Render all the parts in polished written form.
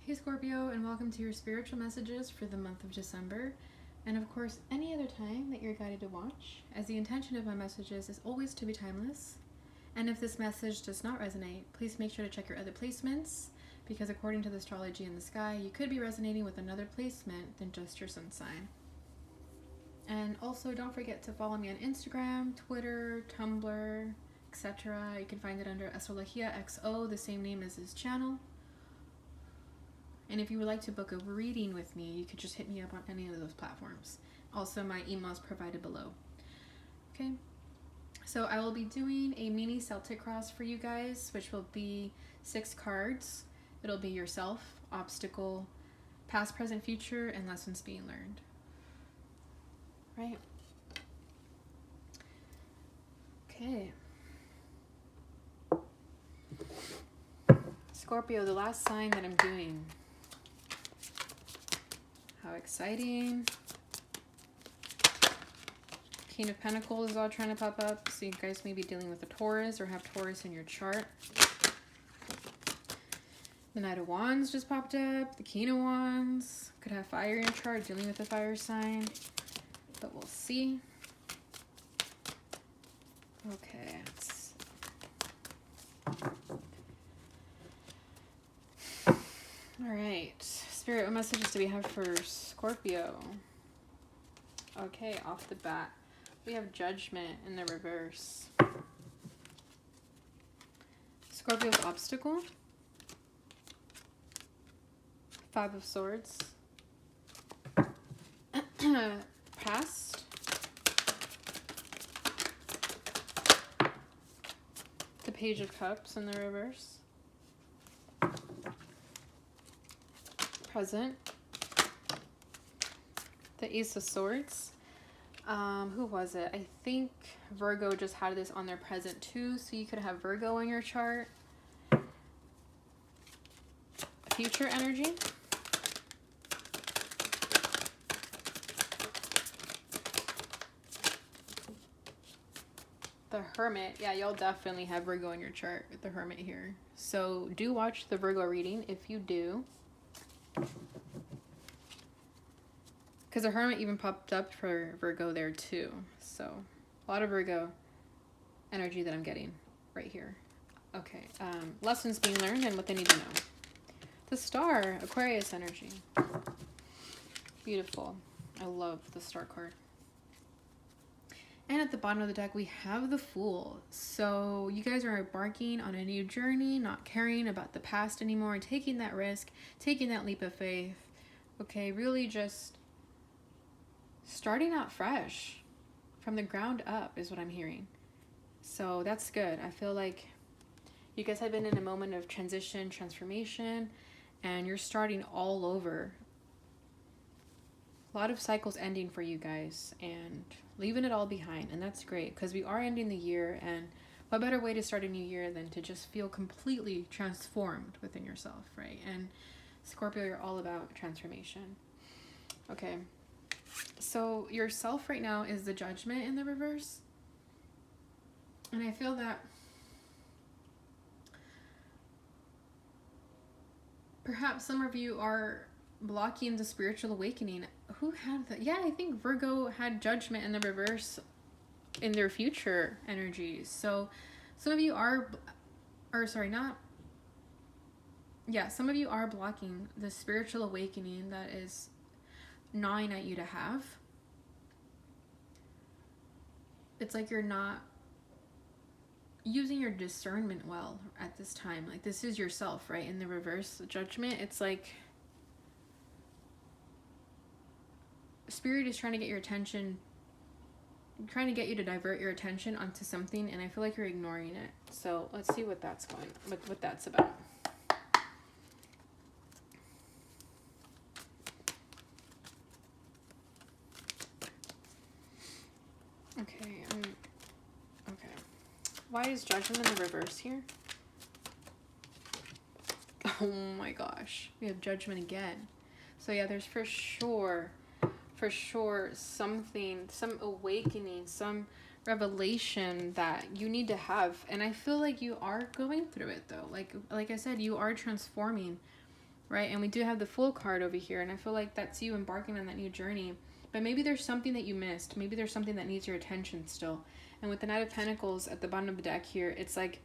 Hey Scorpio, and welcome to your spiritual messages for the month of December, and of course any other time that you're guided to watch, as the intention of my messages is always to be timeless. And if this message does not resonate, please make sure to check your other placements, because according to the astrology in the sky, you could be resonating with another placement than just your sun sign. And also don't forget to follow me on Instagram, Twitter, Tumblr, etc. You can find it under astrologiaxo, the same name as this channel. And if you would like to book a reading with me, you could just hit me up on any of those platforms. Also, my email is provided below. Okay, so I will be doing a mini Celtic cross for you guys, which will be 6 cards. It'll be yourself, obstacle, past, present, future, and lessons being learned. Right? Okay. Scorpio, the last sign that I'm doing. How exciting. King of Pentacles is all trying to pop up. So you guys may be dealing with a Taurus or have Taurus in your chart. The Knight of Wands just popped up. The King of Wands. Could have fire in your chart, dealing with a fire sign. But we'll see. Okay. Alright. Spirit, what messages do we have for Scorpio? Okay, off the bat, we have Judgment in the reverse. Scorpio's obstacle. 5 of Swords. Past. The Page of Cups in the reverse. Present. The Ace of Swords. Who was it? I think Virgo just had this on their present too, so you could have Virgo in your chart. Future energy. The Hermit. Yeah, you'll definitely have Virgo in your chart with the Hermit here. So do watch the Virgo reading if you do. Because the Hermit even popped up for Virgo there too. So a lot of Virgo energy that I'm getting right here. Okay, lessons being learned and what they need to know. The Star, Aquarius energy. Beautiful. I love the Star card. And at the bottom of the deck, we have the Fool. So you guys are embarking on a new journey, not caring about the past anymore, taking that risk, taking that leap of faith. Okay, really just starting out fresh from the ground up is what I'm hearing. So that's good. I feel like you guys have been in a moment of transition, transformation, and you're starting all over. A lot of cycles ending for you guys and leaving it all behind, and that's great because we are ending the year, and what better way to start a new year than to just feel completely transformed within yourself, right? And Scorpio, you're all about transformation. Okay, so yourself right now is the Judgment in the reverse, and I feel that perhaps some of you are blocking the spiritual awakening. Who had that? Yeah, I think Virgo had Judgment in the reverse in their future energies. So some of you are, or sorry, not, yeah, some of you are blocking the spiritual awakening that is gnawing at you to have. It's like you're not using your discernment well at this time. Like, this is yourself, right? In the reverse Judgment, it's like Spirit is trying to get your attention, trying to get you to divert your attention onto something, and I feel like you're ignoring it. So let's see what that's what that's about. Okay, okay. Why is Judgment in the reverse here? Oh my gosh, we have Judgment again. So yeah, there's for sure something, some awakening, some revelation that you need to have, and I feel like you are going through it though. Like I said, you are transforming right? And we do have the Fool card over here, and I feel like that's you embarking on that new journey. But maybe there's something that you missed. Maybe there's something that needs your attention still. And with the Knight of Pentacles at the bottom of the deck here, it's like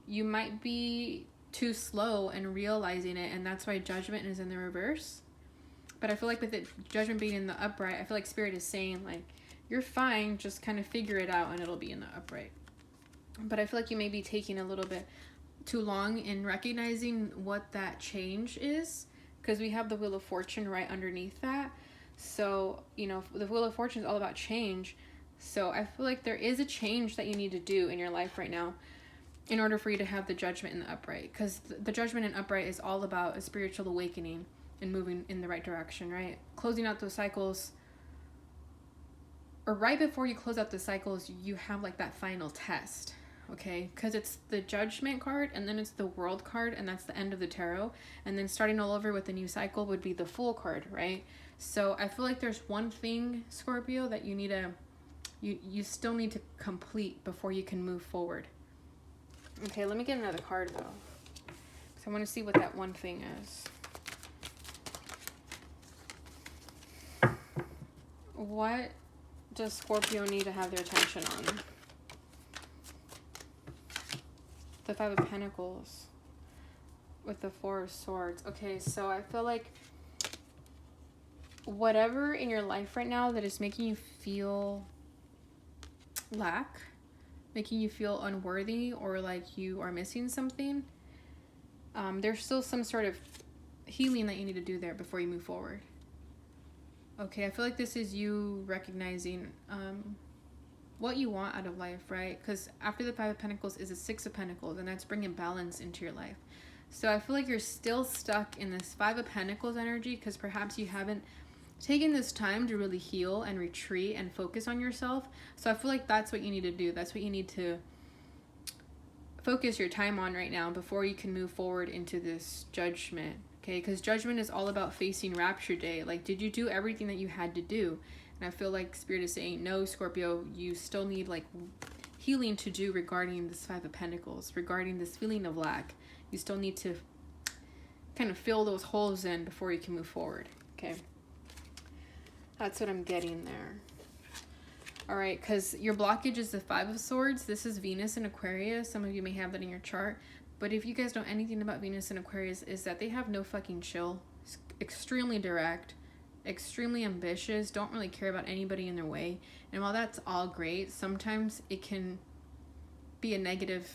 you might be too slow in realizing it, and that's why Judgment is in the reverse. But I feel like with the Judgment being in the upright, I feel like Spirit is saying, like, you're fine, just kind of figure it out and it'll be in the upright. But I feel like you may be taking a little bit too long in recognizing what that change is, because we have the Wheel of Fortune right underneath that. So, you know, the Wheel of Fortune is all about change. So I feel like there is a change that you need to do in your life right now in order for you to have the Judgment in the upright. Because the Judgment in upright is all about a spiritual awakening and moving in the right direction, right? Closing out those cycles, or right before you close out the cycles, you have like that final test, okay? Because it's the Judgment card, and then it's the World card, and that's the end of the tarot. And then starting all over with a new cycle would be the Fool card, right? So I feel like there's one thing, Scorpio, that you need to, you still need to complete before you can move forward. Okay, let me get another card though, because I want to see what that one thing is. What does Scorpio need to have their attention on? The Five of Pentacles with the Four of Swords. Okay, so I feel like whatever in your life right now that is making you feel lack, making you feel unworthy, or like you are missing something, there's still some sort of healing that you need to do there before you move forward. Okay, I feel like this is you recognizing what you want out of life, right? Because after the Five of Pentacles is a Six of Pentacles, and that's bringing balance into your life. So I feel like you're still stuck in this Five of Pentacles energy because perhaps you haven't taken this time to really heal and retreat and focus on yourself. So I feel like that's what you need to do. That's what you need to focus your time on right now before you can move forward into this Judgment. Okay, because Judgment is all about facing Rapture Day. Like, did you do everything that you had to do? And I feel like Spirit is saying, no, Scorpio, you still need like healing to do regarding this Five of Pentacles, regarding this feeling of lack. You still need to kind of fill those holes in before you can move forward. Okay, that's what I'm getting there. All right, because your blockage is the Five of Swords. This is Venus and Aquarius. Some of you may have that in your chart. But if you guys know anything about Venus and Aquarius, is that they have no fucking chill. It's extremely direct, extremely ambitious, don't really care about anybody in their way. And while that's all great, sometimes it can be a negative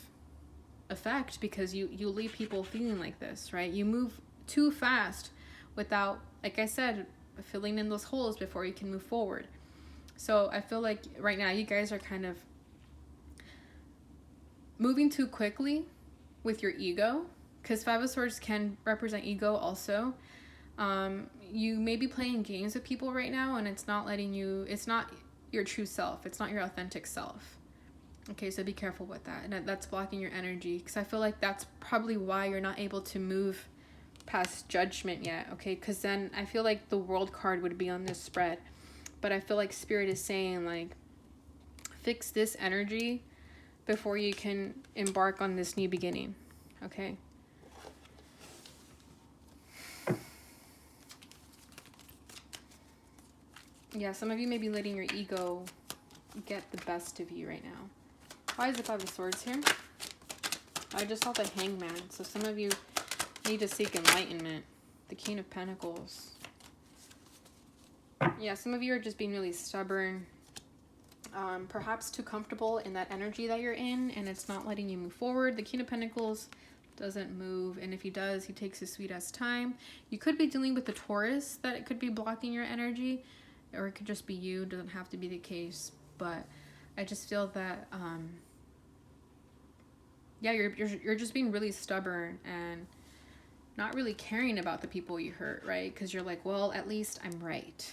effect because you leave people feeling like this, right? You move too fast without, like I said, filling in those holes before you can move forward. So I feel like right now you guys are kind of moving too quickly with your ego, because Five of Swords can represent ego also. You may be playing games with people right now, and it's not letting you, it's not your true self, it's not your authentic self. Okay, so be careful with that, and that's blocking your energy, because I feel like that's probably why you're not able to move past Judgment yet. Okay, because then I feel like the World card would be on this spread, but I feel like Spirit is saying, like, fix this energy before you can embark on this new beginning. Okay, yeah, some of you may be letting your ego get the best of you right now. Why is the Five of Swords here? I just saw the Hangman, so some of you need to seek enlightenment. The King of Pentacles. Yeah, some of you are just being really stubborn, perhaps too comfortable in that energy that you're in, and it's not letting you move forward. The King of Pentacles doesn't move, and if he does, he takes his sweet ass time. You could be dealing with the Taurus that it could be blocking your energy, or it could just be you. It doesn't have to be the case, but I just feel that yeah, you're just being really stubborn and not really caring about the people you hurt, right? Because you're like, well, at least I'm right.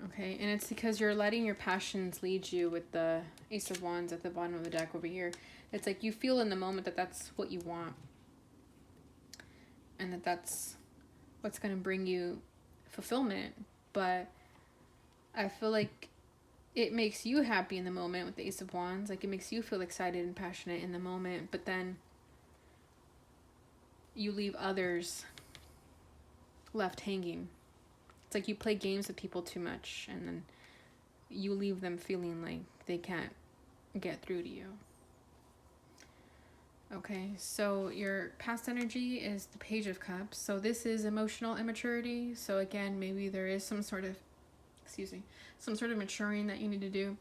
Okay, and it's because you're letting your passions lead you with the Ace of Wands at the bottom of the deck over here. It's like you feel in the moment that that's what you want, and that that's what's going to bring you fulfillment. But I feel like it makes you happy in the moment with the Ace of Wands. Like, it makes you feel excited and passionate in the moment. But then you leave others left hanging. It's like you play games with people too much, and then you leave them feeling like they can't get through to you. Okay, so your past energy is the Page of Cups. So this is emotional immaturity. So again, maybe there is some sort of maturing that you need to do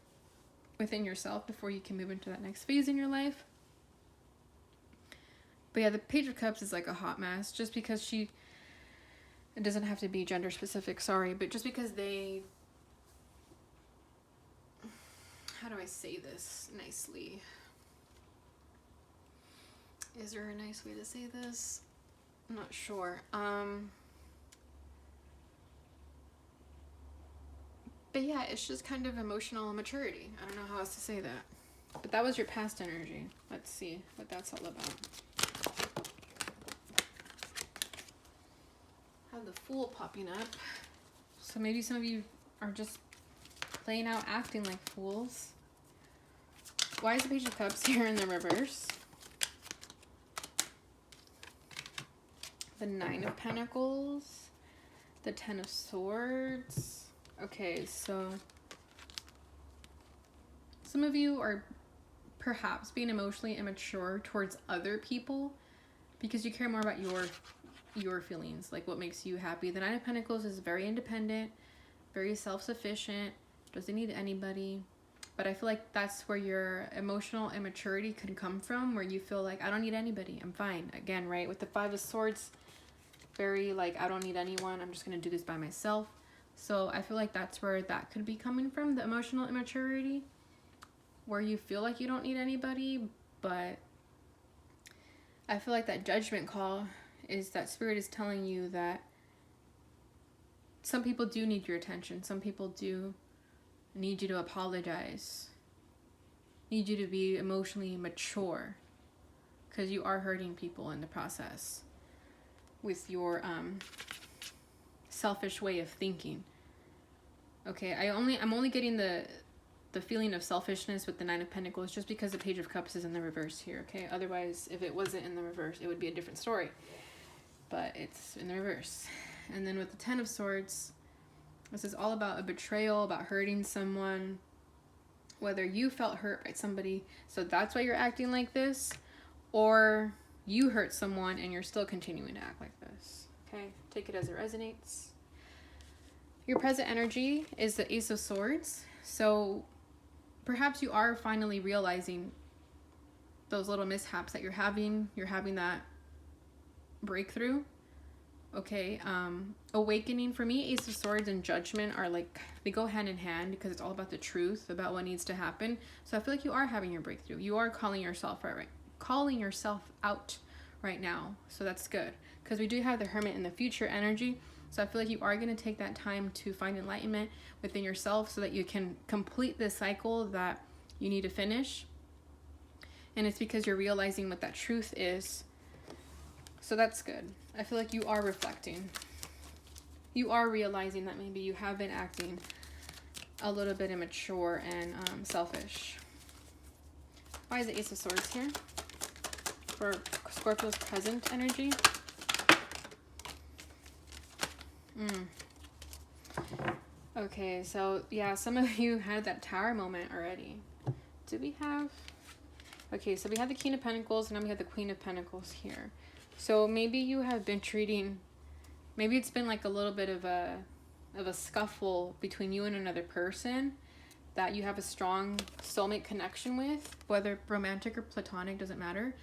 within yourself before you can move into that next phase in your life. But yeah, the Page of Cups is like a hot mess, just because it doesn't have to be gender specific, sorry, but just because how do I say this nicely? Is there a nice way to say this? I'm not sure. But yeah, it's just kind of emotional immaturity. I don't know how else to say that. But that was your past energy. Let's see what that's all about. Have the Fool popping up. So maybe some of you are just playing out acting like fools. Why is the Page of Cups here in the reverse? The Nine of Pentacles. The Ten of Swords. Okay, so some of you are perhaps being emotionally immature towards other people because you care more about your feelings, like what makes you happy. The Nine of Pentacles is very independent, very self-sufficient, doesn't need anybody. But I feel like that's where your emotional immaturity could come from, where you feel like, I don't need anybody, I'm fine. Again, right, with the Five of Swords, very like, I don't need anyone, I'm just going to do this by myself. So I feel like that's where that could be coming from, the emotional immaturity, where you feel like you don't need anybody. But I feel like that judgment call is that Spirit is telling you that some people do need your attention. Some people do need you to apologize, need you to be emotionally mature, because you are hurting people in the process with your selfish way of thinking. Okay, I'm only getting the feeling of selfishness with the Nine of Pentacles just because the Page of Cups is in the reverse here. Okay, otherwise if it wasn't in the reverse it would be a different story, but it's in the reverse. And then with the Ten of Swords, this is all about a betrayal, about hurting someone, whether you felt hurt by somebody, so that's why you're acting like this, or you hurt someone and you're still continuing to act like this. Okay, take it as it resonates. Your present energy is the Ace of Swords. So perhaps you are finally realizing those little mishaps that you're having that breakthrough. Okay, awakening. For me, Ace of Swords and Judgment are like, they go hand in hand because it's all about the truth, about what needs to happen. So I feel like you are having your breakthrough. You are calling yourself out right now. So that's good, because we do have the Hermit in the future energy. So I feel like you are going to take that time to find enlightenment within yourself so that you can complete this cycle that you need to finish. And it's because you're realizing what that truth is. So that's good. I feel like you are reflecting. You are realizing that maybe you have been acting a little bit immature and selfish. Why is the Ace of Swords here? For Scorpio's present energy. Okay, so yeah, some of you had that Tower moment already. Do we have? Okay, so we have the King of Pentacles, and now we have the Queen of Pentacles here. So maybe you have been maybe it's been like a little bit of a scuffle between you and another person that you have a strong soulmate connection with, whether romantic or platonic, doesn't matter.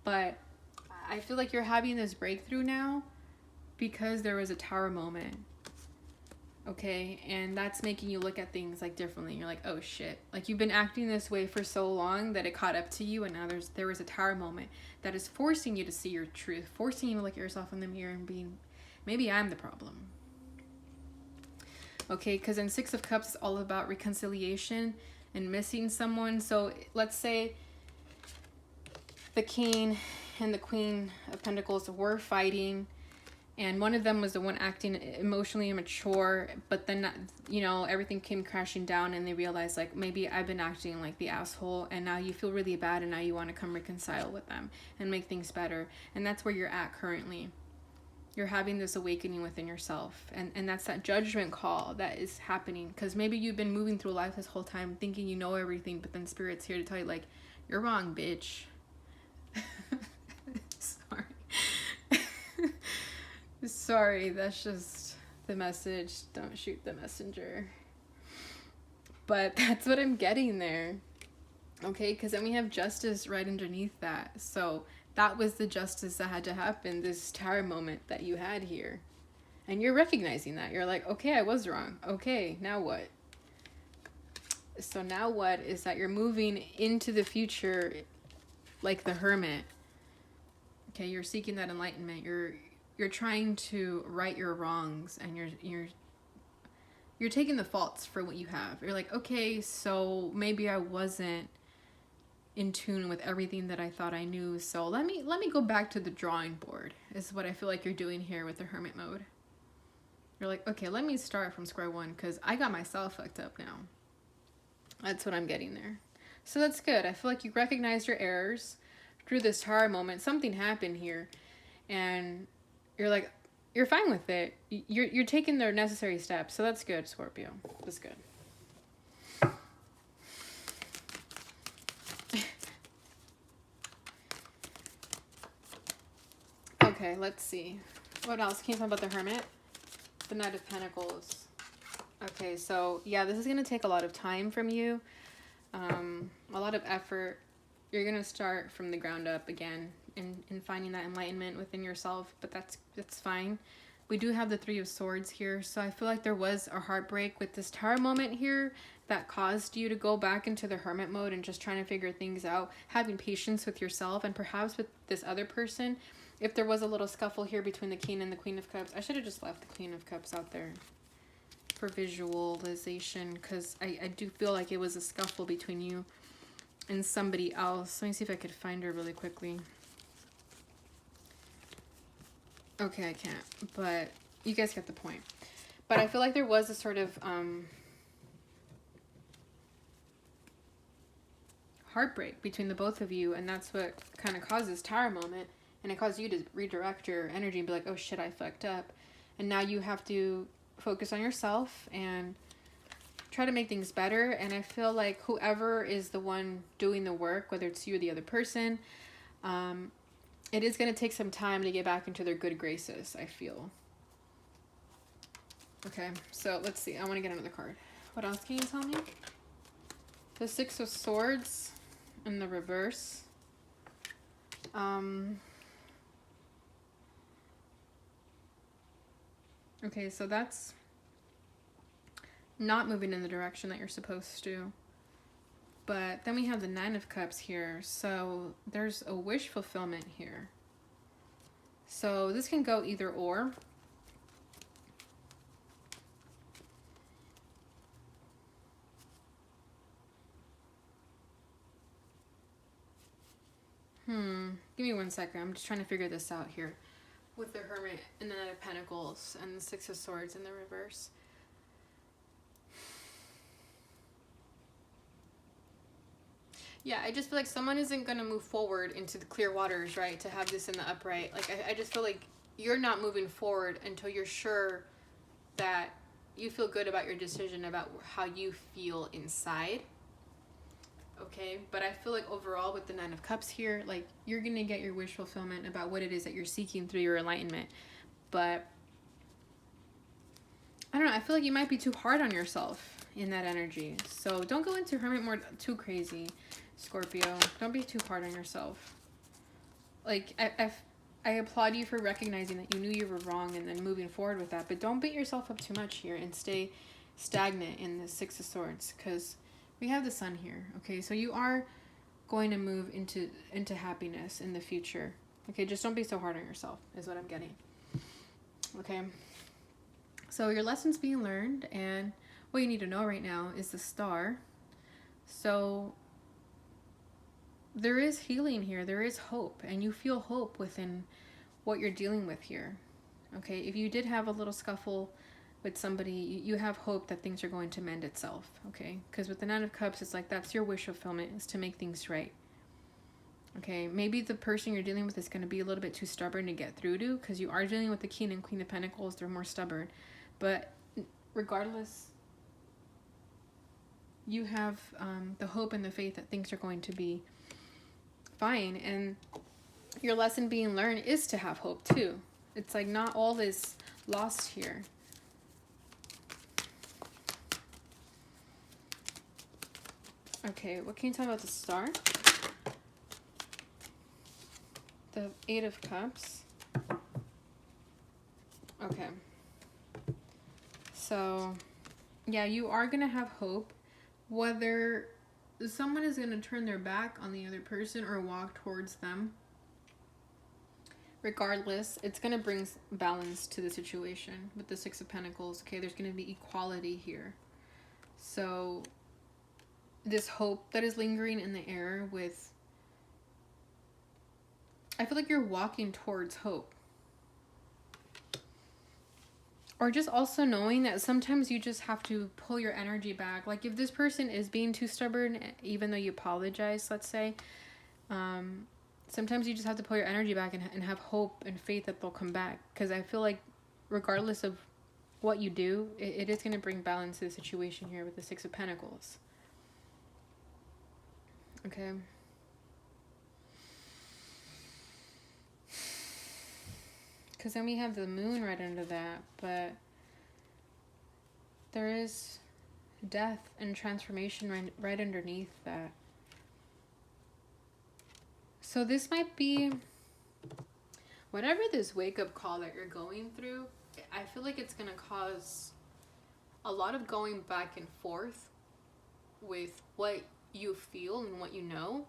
But I feel like you're having this breakthrough now because there was a Tower moment. Okay, and that's making you look at things like differently. You're like, oh shit, like you've been acting this way for so long that it caught up to you, and now there was a Tower moment that is forcing you to see your truth, forcing you to look at yourself in the mirror and being, maybe I'm the problem. Okay, because in Six of Cups it's all about reconciliation and missing someone. So let's say the King and the Queen of Pentacles were fighting, And one of them was the one acting emotionally immature, but then, you know, everything came crashing down and they realized, like, maybe I've been acting like the asshole, and now you feel really bad, and now you want to come reconcile with them and make things better. And that's where you're at currently. You're having this awakening within yourself, and that's that judgment call that is happening, because maybe you've been moving through life this whole time thinking you know everything, but then Spirit's here to tell you, like, you're wrong, bitch. Sorry. Sorry, that's just the message. Don't shoot the messenger. But that's what I'm getting there. Okay, because then we have justice right underneath that. So that was the justice that had to happen, this tower moment that you had here. And you're recognizing that. You're like, okay, I was wrong. Okay, now what? So now what is that you're moving into the future like the hermit. Okay, you're seeking that enlightenment. You're trying to right your wrongs, and you're taking the faults for what you have. You're like, okay, so maybe I wasn't in tune with everything that I thought I knew. So let me go back to the drawing board, is what I feel like you're doing here with the hermit mode. You're like, okay, let me start from square one, because I got myself fucked up now. That's what I'm getting there. So that's good. I feel like you recognized your errors through this tower moment. Something happened here, and you're like, you're fine with it. You're taking the necessary steps. So that's good, Scorpio. That's good. Okay, let's see. What else? Can you tell me about the hermit? The Knight of Pentacles. Okay, so yeah, this is going to take a lot of time from you. A lot of effort. You're going to start from the ground up again in finding that enlightenment within yourself, but that's fine. We do have the Three of Swords here, so I feel like there was a heartbreak with this tower moment here that caused you to go back into the hermit mode and just trying to figure things out, having patience with yourself and perhaps with this other person. If there was a little scuffle here between the King and the Queen of Cups, I should have just left the Queen of Cups out there for visualization, because I do feel like it was a scuffle between you and somebody else. Let me see if I could find her really quickly. Okay, I can't, but you guys get the point. But I feel like there was a sort of heartbreak between the both of you, and that's what kind of caused this tower moment, and it caused you to redirect your energy and be like, oh shit, I fucked up. And now you have to focus on yourself and try to make things better. And I feel like whoever is the one doing the work, whether it's you or the other person, it is going to take some time to get back into their good graces, I feel. Okay, so let's see. I want to get another card. What else can you tell me? The Six of Swords in the reverse. Okay, so that's not moving in the direction that you're supposed to. But then we have the Nine of Cups here. So there's a wish fulfillment here. So this can go either or. Give me 1 second. I'm just trying to figure this out here. With the Hermit and the Knight of Pentacles and the Six of Swords in the reverse. Yeah, I just feel like someone isn't going to move forward into the clear waters, right? To have this in the upright. Like, I just feel like you're not moving forward until you're sure that you feel good about your decision, about how you feel inside. Okay, but I feel like overall with the Nine of Cups here, like, you're going to get your wish fulfillment about what it is that you're seeking through your enlightenment. But I don't know, I feel like you might be too hard on yourself in that energy. So don't go into Hermit mode too crazy, Scorpio. Don't be too hard on yourself. Like, I applaud you for recognizing that you knew you were wrong and then moving forward with that. But don't beat yourself up too much here and stay stagnant in the Six of Swords, because we have the Sun here. Okay, so you are going to move into happiness in the future. Okay, just don't be so hard on yourself is what I'm getting. Okay, so your lesson's being learned, and what you need to know right now is the Star. So there is healing here. There is hope, and you feel hope within what you're dealing with here. Okay, if you did have a little scuffle with somebody, you have hope that things are going to mend itself. Okay, because with the Nine of Cups, it's like that's your wish fulfillment, is to make things right. Okay, maybe the person you're dealing with is going to be a little bit too stubborn to get through to, because you are dealing with the King and Queen of Pentacles. They're more stubborn, but regardless, you have the hope and the faith that things are going to be fine. And your lesson being learned is to have hope too. It's like not all is lost here. Okay, what can you tell me about the Star? The Eight of Cups. Okay. So, yeah, you are going to have hope. Whether someone is going to turn their back on the other person or walk towards them, regardless, it's going to bring balance to the situation with the Six of Pentacles. Okay, there's going to be equality here. So, this hope that is lingering in the air with... I feel like you're walking towards hope. Or just also knowing that sometimes you just have to pull your energy back. Like if this person is being too stubborn, even though you apologize, let's say, sometimes you just have to pull your energy back and have hope and faith that they'll come back. Because I feel like regardless of what you do, it is going to bring balance to the situation here with the Six of Pentacles. Okay. Because then we have the Moon right under that, but there is death and transformation right underneath that. So this might be, whatever this wake-up call that you're going through, I feel like it's going to cause a lot of going back and forth with what you feel and what you know.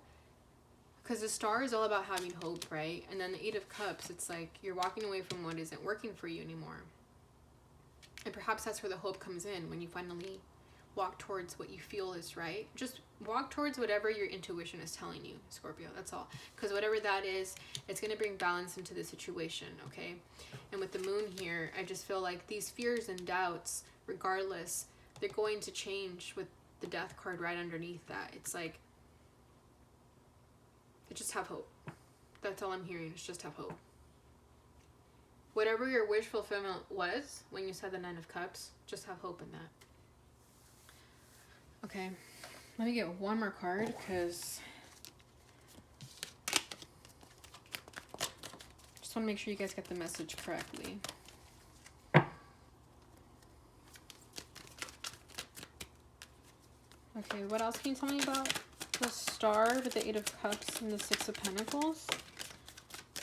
Because the Star is all about having hope, right? And then the Eight of Cups, it's like you're walking away from what isn't working for you anymore. And perhaps that's where the hope comes in, when you finally walk towards what you feel is right. Just walk towards whatever your intuition is telling you, Scorpio. That's all. Because whatever that is, it's going to bring balance into the situation, okay? And with the Moon here, I just feel like these fears and doubts, regardless, they're going to change with the Death card right underneath that. It's like, just have hope. That's all I'm hearing, is just have hope. Whatever your wish fulfillment was when you said the Nine of Cups, just have hope in that. Okay, let me get one more card, because just want to make sure you guys get the message correctly. Okay, what else can you tell me about the Star with the Eight of Cups and the Six of Pentacles?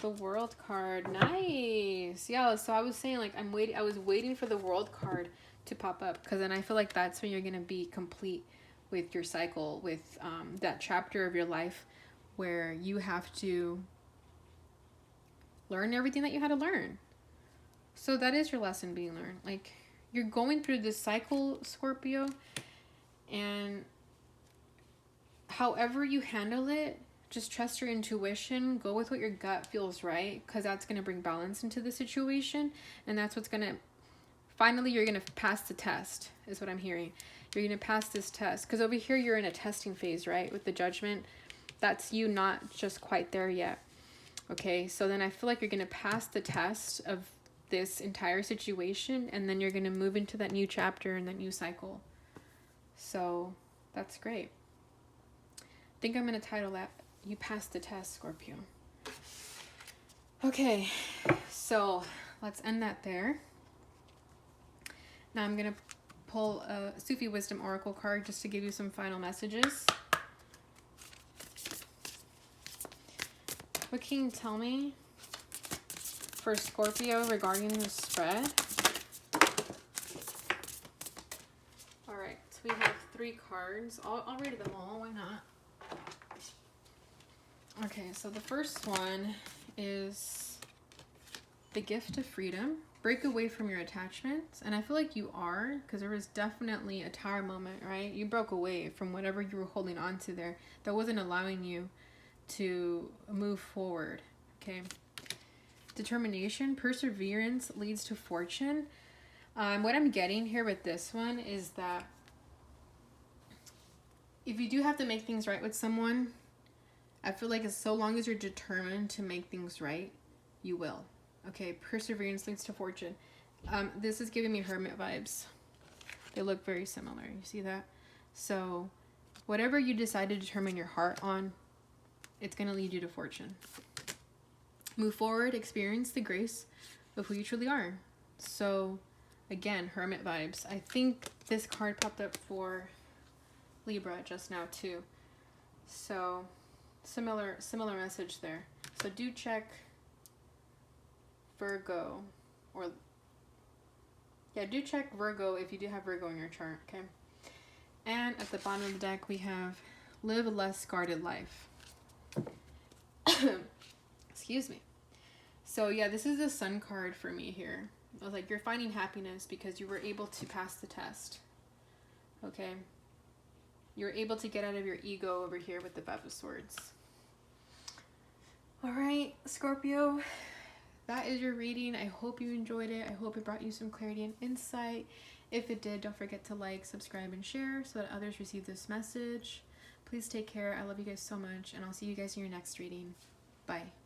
The World card. Nice. Yeah, so I was saying, like, I was waiting for the World card to pop up, because then I feel like that's when you're going to be complete with your cycle, with that chapter of your life where you have to learn everything that you had to learn. So that is your lesson being learned. Like, you're going through this cycle, Scorpio, and however you handle it, just trust your intuition. Go with what your gut feels right, because that's going to bring balance into the situation. And that's what's going to... Finally, you're going to pass the test, is what I'm hearing. You're going to pass this test. Because over here, you're in a testing phase, right? With the Judgment. That's you not just quite there yet. Okay, so then I feel like you're going to pass the test of this entire situation. And then you're going to move into that new chapter and that new cycle. So that's great. I think I'm going to title that, You Passed the Test, Scorpio. Okay, so let's end that there. Now I'm going to pull a Sufi Wisdom Oracle card just to give you some final messages. What can you tell me for Scorpio regarding the spread? Alright, so we have 3 cards. I'll read them all, why not? Okay, so the first one is the Gift of Freedom. Break away from your attachments. And I feel like you are, because there was definitely a Tower moment, right? You broke away from whatever you were holding on to there that wasn't allowing you to move forward, okay? determination, perseverance leads to fortune. What I'm getting here with this one is that if you do have to make things right with someone, I feel like as so long as you're determined to make things right, you will. Okay, perseverance leads to fortune. This is giving me hermit vibes. They look very similar. You see that? So whatever you decide to determine your heart on, it's going to lead you to fortune. Move forward, experience the grace of who you truly are. So again, hermit vibes. I think this card popped up for Libra just now too. So similar message there. So do check Virgo, or yeah, do check Virgo if you do have Virgo in your chart, okay? And at the bottom of the deck we have live a less guarded life. Excuse me. So yeah, this is the Sun card for me here. I was like, you're finding happiness because you were able to pass the test. Okay? You're able to get out of your ego over here with the 5 of Swords. Alright, Scorpio. That is your reading. I hope you enjoyed it. I hope it brought you some clarity and insight. If it did, don't forget to like, subscribe, and share so that others receive this message. Please take care. I love you guys so much, and I'll see you guys in your next reading. Bye.